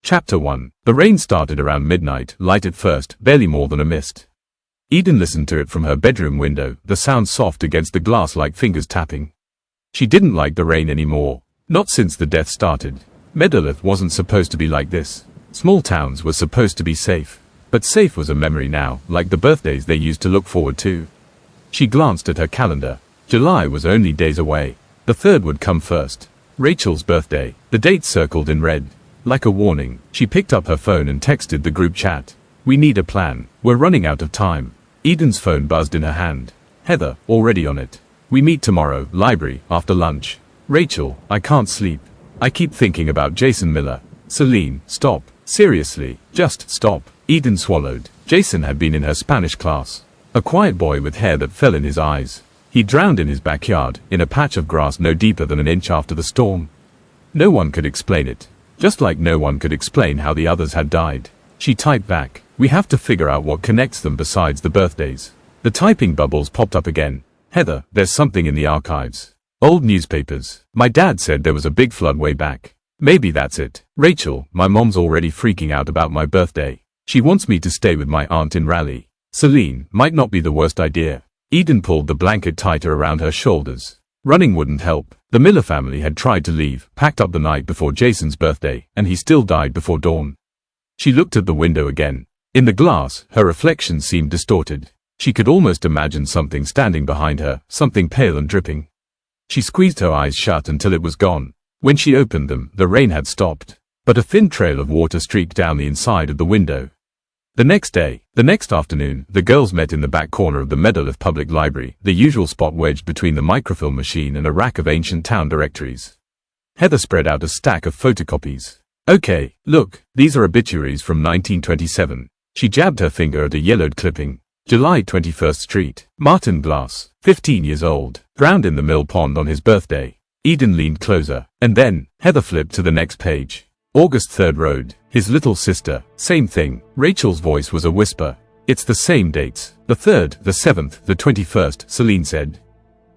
Chapter 1. The rain started around midnight, light at first, barely more than a mist. Eden listened to it from her bedroom window, the sound soft against the glass like fingers tapping. She didn't like the rain anymore. Not since the death started. MEADOLITH wasn't supposed to be like this. Small towns were supposed to be safe. But safe was a memory now, like the birthdays they used to look forward to. She glanced at her calendar. July was only days away. The 3rd would come first. Rachel's birthday. The date circled in red. Like a warning, she picked up her phone and texted the group chat. We need a plan. We're running out of time. Eden's phone buzzed in her hand. Heather, already on it. We meet tomorrow, library, after lunch. Rachel, I can't sleep. I keep thinking about Jason Miller. Celine, stop. Seriously, just stop. Eden swallowed. Jason had been in her Spanish class. A quiet boy with hair that fell in his eyes. He drowned in his backyard, in a patch of grass no deeper than an inch after the storm. No one could explain it. Just like no one could explain how the others had died. She typed back. We have to figure out what connects them besides the birthdays. The typing bubbles popped up again. Heather, there's something in the archives. Old newspapers. My dad said there was a big flood way back. Maybe that's it. Rachel, my mom's already freaking out about my birthday. She wants me to stay with my aunt in Raleigh. Celine, might not be the worst idea. Eden pulled the blanket tighter around her shoulders. Running wouldn't help. The Miller family had tried to leave, packed up the night before Jason's birthday, and he still died before dawn. She looked at the window again. In the glass, her reflection seemed distorted. She could almost imagine something standing behind her, something pale and dripping. She squeezed her eyes shut until it was gone. When she opened them, the rain had stopped, but a thin trail of water streaked down the inside of the window. The next afternoon, the girls met in the back corner of the MEADOLITH Public Library, the usual spot wedged between the microfilm machine and a rack of ancient town directories. Heather spread out a stack of photocopies. Okay, look, these are obituaries from 1927. She jabbed her finger at a yellowed clipping. July 21st Street. Martin Glass, 15 years old, drowned in the mill pond on his birthday. Eden leaned closer, and then, Heather flipped to the next page. August 3rd Road. His little sister. Same thing. Rachel's voice was a whisper. It's the same dates. The 3rd, the 7th, the 21st, Celine said.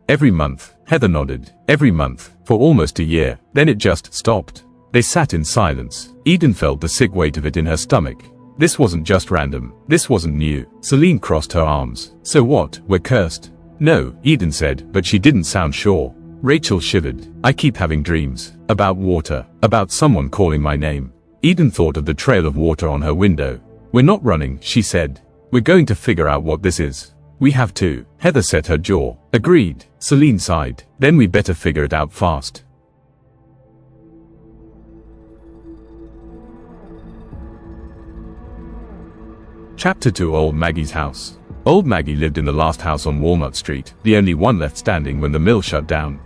Every month. Heather nodded. Every month. For almost a year. Then it just stopped. They sat in silence. Eden felt the sick weight of it in her stomach. This wasn't just random. This wasn't new. Celine crossed her arms. So what? We're cursed? No, Eden said, but she didn't sound sure. Rachel shivered. I keep having dreams. About water. About someone calling my name. Eden thought of the trail of water on her window. We're not running, she said. We're going to figure out what this is. We have to. Heather set her jaw. Agreed. Celine sighed. Then we better figure it out fast. Chapter 2. Old Maggie's house. Old Maggie lived in the last house on Walnut Street, the only one left standing when the mill shut down.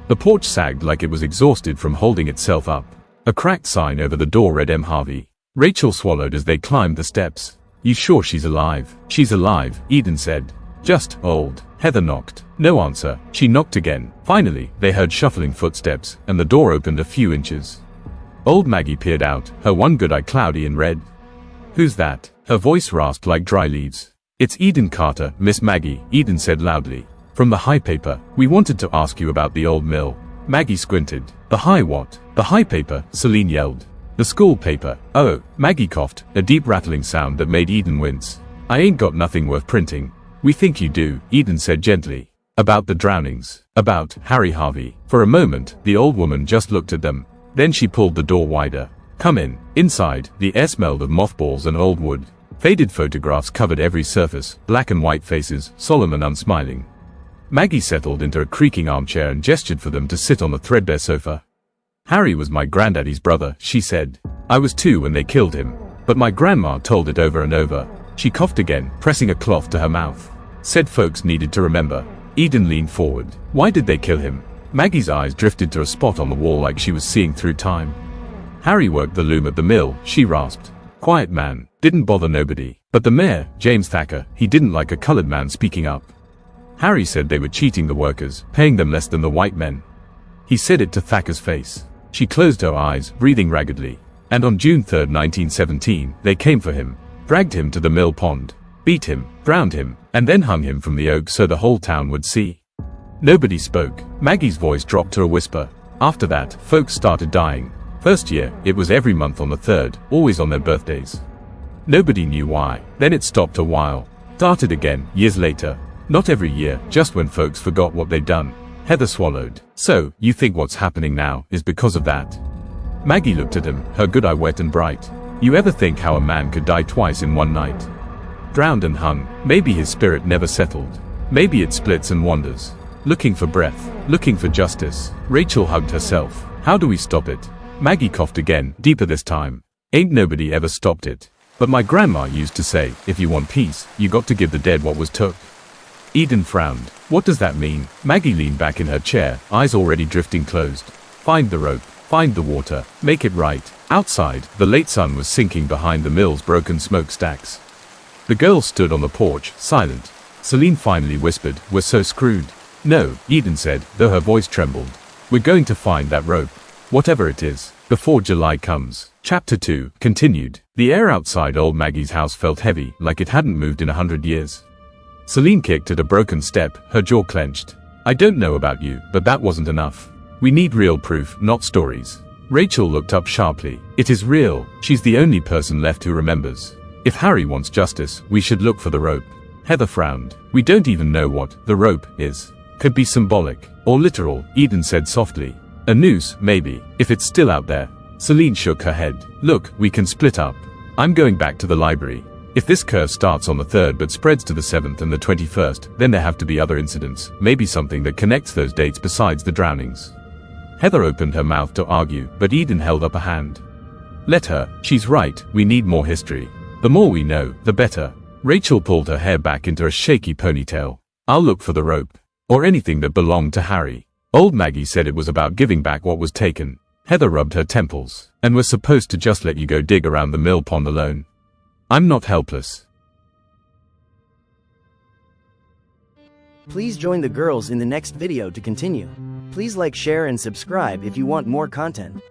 The porch sagged like it was exhausted from holding itself up. A cracked sign over the door read M. Harvey. Rachel swallowed as they climbed the steps. You sure she's alive? She's alive, Eden said. Just old. Heather knocked. No answer. She knocked again. Finally, they heard shuffling footsteps, and the door opened a few inches. Old Maggie peered out, her one good eye cloudy and red. Who's that? Her voice rasped like dry leaves. It's Eden Carter, Miss Maggie, Eden said loudly. From the High paper. We wanted to ask you about the old mill. Maggie squinted. The High what? The High paper, Celine yelled. The school paper. Oh, Maggie coughed, a deep rattling sound that made Eden wince. I ain't got nothing worth printing. We think you do, Eden said gently. About the drownings. About Harry Harvey. For a moment, the old woman just looked at them. Then she pulled the door wider. Come in. Inside, the air smelled of mothballs and old wood. Faded photographs covered every surface, black and white faces, solemn and unsmiling. Maggie settled into a creaking armchair and gestured for them to sit on the threadbare sofa. Harry was my granddaddy's brother, she said. I was 2 when they killed him. But my grandma told it over and over. She coughed again, pressing a cloth to her mouth. Said folks needed to remember. Eden leaned forward. Why did they kill him? Maggie's eyes drifted to a spot on the wall like she was seeing through time. Harry worked the loom at the mill, she rasped. Quiet man, didn't bother nobody. But the mayor, James Thacker, he didn't like a colored man speaking up. Harry said they were cheating the workers, paying them less than the white men. He said it to Thacker's face. She closed her eyes, breathing raggedly. And on June 3, 1917, they came for him, dragged him to the mill pond, beat him, drowned him, and then hung him from the oak so the whole town would see. Nobody spoke. Maggie's voice dropped to a whisper. After that, folks started dying. First year, it was every month on the 3rd, always on their birthdays. Nobody knew why. Then it stopped a while. Started again, years later. Not every year, just when folks forgot what they'd done. Heather swallowed. So, you think what's happening now is because of that? Maggie looked at him, her good eye wet and bright. You ever think how a man could die twice in one night? Drowned and hung. Maybe his spirit never settled. Maybe it splits and wanders. Looking for breath. Looking for justice. Rachel hugged herself. How do we stop it? Maggie coughed again, deeper this time. Ain't nobody ever stopped it. But my grandma used to say, if you want peace, you got to give the dead what was took. Eden frowned. What does that mean? Maggie leaned back in her chair, eyes already drifting closed. Find the rope. Find the water. Make it right. Outside, the late sun was sinking behind the mill's broken smokestacks. The girls stood on the porch, silent. Celine finally whispered, "We're so screwed." "No," Eden said, though her voice trembled. "We're going to find that rope. Whatever it is, before July comes." Chapter 2, continued. The air outside old Maggie's house felt heavy, like it hadn't moved in 100 years. Celine kicked at a broken step, her jaw clenched. "I don't know about you, but that wasn't enough. We need real proof, not stories." Rachel looked up sharply. "It is real. She's the only person left who remembers. If Harry wants justice, we should look for the rope." Heather frowned. "We don't even know what the rope is. Could be symbolic, or literal," Eden said softly. "A noose, maybe, if it's still out there." Celine shook her head. "Look, we can split up. I'm going back to the library. If this curse starts on the 3rd but spreads to the 7th and the 21st, then there have to be other incidents, maybe something that connects those dates besides the drownings." Heather opened her mouth to argue, but Eden held up a hand. "Let her. She's right, we need more history. The more we know, the better." Rachel pulled her hair back into a shaky ponytail. "I'll look for the rope. Or anything that belonged to Harry. Old Maggie said it was about giving back what was taken." Heather rubbed her temples. "And we're supposed to just let you go dig around the mill pond alone? I'm not helpless." Please join the girls in the next video to continue. Please like, share and subscribe if you want more content.